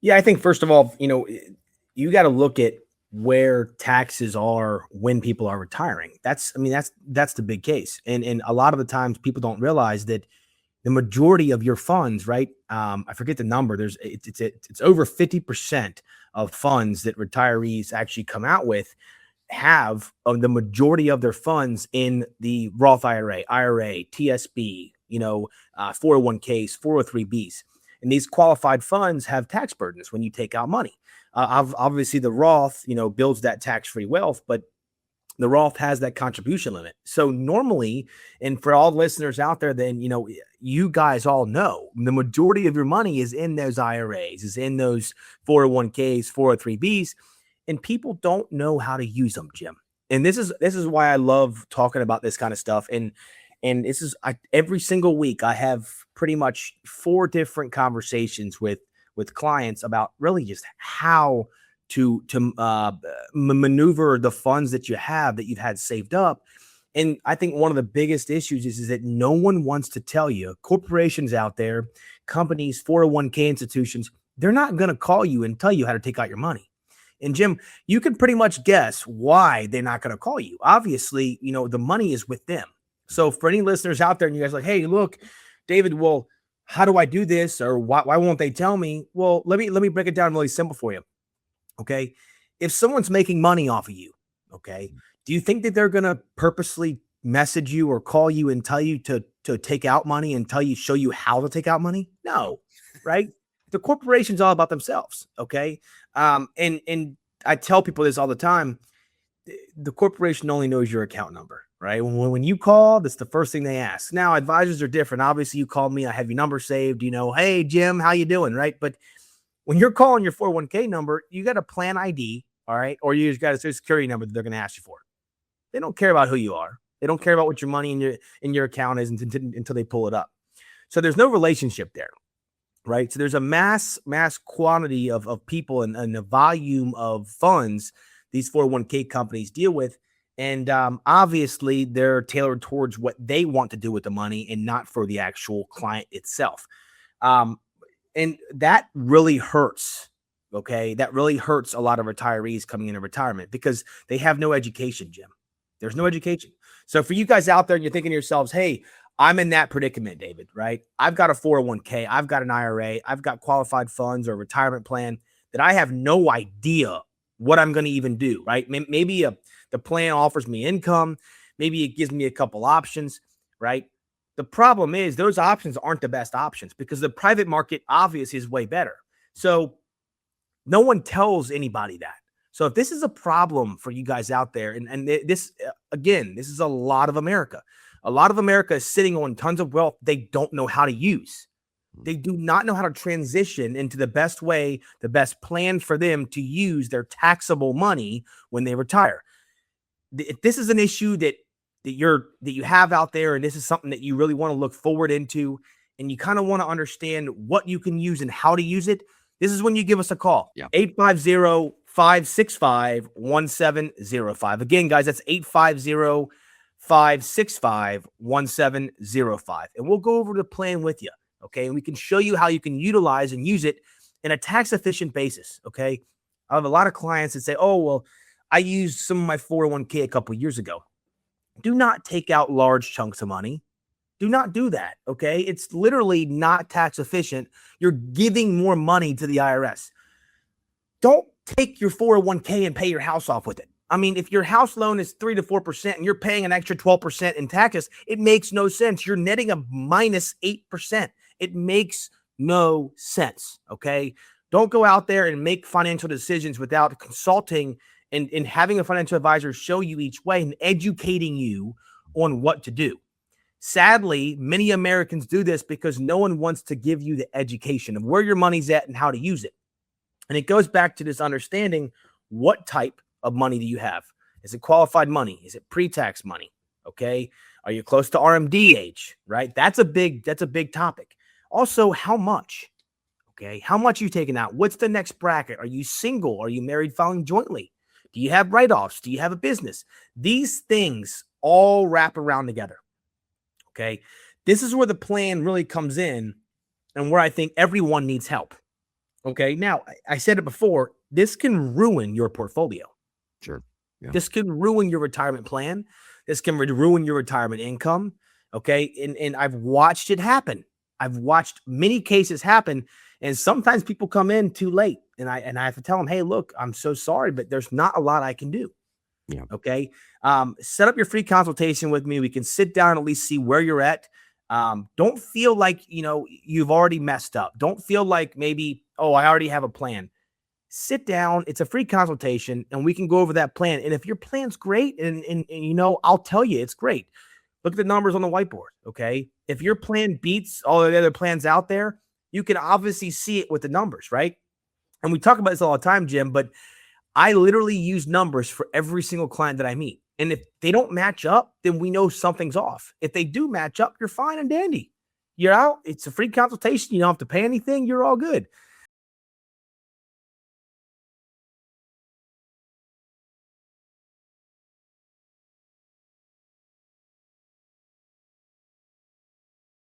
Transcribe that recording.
Yeah, I think first of all, you got to look at where taxes are when people are retiring. That's the big case. And a lot of the times people don't realize that the majority of your funds, right? I forget the number. It's over 50% of funds that retirees actually come out with have the majority of their funds in the Roth IRA, TSB, 401ks, 403bs. And these qualified funds have tax burdens when you take out money. Obviously, the Roth, builds that tax-free wealth, but the Roth has that contribution limit. So normally, and for all listeners out there, then, you guys all know the majority of your money is in those IRAs, is in those 401ks, 403bs, and people don't know how to use them, Jim. And this is why I love talking about this kind of stuff. And every single week I have pretty much four different conversations with clients about really just how to maneuver the funds that you have that you've had saved up. And I think one of the biggest issues is that no one wants to tell you. Corporations out there, companies, 401k institutions, they're not going to call you and tell you how to take out your money. And Jim, you can pretty much guess why they're not going to call you. Obviously, the money is with them. So for any listeners out there and you guys are like, hey, look, David, well, how do I do this? Or why won't they tell me? Well, let me break it down really simple for you. Okay. If someone's making money off of you, okay, do you think that they're going to purposely message you or call you and tell you to take out money and show you how to take out money? No, right? The corporation's all about themselves. Okay. And I tell people this all the time. The corporation only knows your account number, right? When you call, that's the first thing they ask. Now, advisors are different. Obviously, you call me, I have your number saved, hey, Jim, how you doing, right? But when you're calling your 401k number, you got a plan ID, all right? Or you just got a social security number that they're going to ask you for. They don't care about who you are. They don't care about what your money in your account is until they pull it up. So there's no relationship there, right? So there's a mass quantity of people and the volume of funds these 401k companies deal with. And obviously, they're tailored towards what they want to do with the money and not for the actual client itself. And that really hurts. Okay. That really hurts a lot of retirees coming into retirement because they have no education, Jim. There's no education. So for you guys out there and you're thinking to yourselves, hey, I'm in that predicament, David, right? I've got a 401k, I've got an IRA, I've got qualified funds or retirement plan that I have no idea what I'm going to even do, right? Maybe the plan offers me income. Maybe it gives me a couple options, right? The problem is those options aren't the best options because the private market obviously is way better. So no one tells anybody that. So if this is a problem for you guys out there, and this, again, this is a lot of America. A lot of America is sitting on tons of wealth they don't know how to use. They do not know how to transition into the best way, the best plan for them to use their taxable money when they retire. If this is an issue that you have out there, and this is something that you really want to look forward into, and you kind of want to understand what you can use and how to use it, this is when you give us a call. Yeah. 850-565-1705. Again, guys, that's 850-565-1705. And we'll go over the plan with you. Okay. And we can show you how you can utilize and use it in a tax efficient basis. Okay. I have a lot of clients that say, oh, well, I used some of my 401k a couple years ago. Do not take out large chunks of money. Do not do that. Okay. It's literally not tax efficient. You're giving more money to the IRS. Don't take your 401k and pay your house off with it. I mean, if your house loan is 3 to 4% and you're paying an extra 12% in taxes, it makes no sense. You're netting a minus 8%. It makes no sense. Okay. Don't go out there and make financial decisions without consulting and having a financial advisor show you each way and educating you on what to do. Sadly, many Americans do this because no one wants to give you the education of where your money's at and how to use it. And it goes back to this understanding, what type of money do you have? Is it qualified money? Is it pre-tax money? Okay. Are you close to RMD age? Right. That's a big topic. Also, how much? Okay. How much are you taking out? What's the next bracket? Are you single? Are you married filing jointly? Do you have write-offs? Do you have a business? These things all wrap around together. Okay. This is where the plan really comes in and where I think everyone needs help. Okay. Now, I said it before, this can ruin your portfolio. Sure. Yeah. This can ruin your retirement plan. This can ruin your retirement income. Okay. And I've watched it happen. I've watched many cases happen. And sometimes people come in too late. And I have to tell them, hey, look, I'm so sorry, but there's not a lot I can do. Yeah. Okay. Set up your free consultation with me. We can sit down and at least see where you're at. Don't feel like, you've already messed up. Don't feel like maybe, oh, I already have a plan. Sit down. It's a free consultation and we can go over that plan. And if your plan's great and I'll tell you it's great. Look at the numbers on the whiteboard. Okay. If your plan beats all the other plans out there, you can obviously see it with the numbers, right? And we talk about this all the time, Jim, but I literally use numbers for every single client that I meet. And if they don't match up, then we know something's off. If they do match up, you're fine and dandy. You're out. It's a free consultation. You don't have to pay anything. You're all good.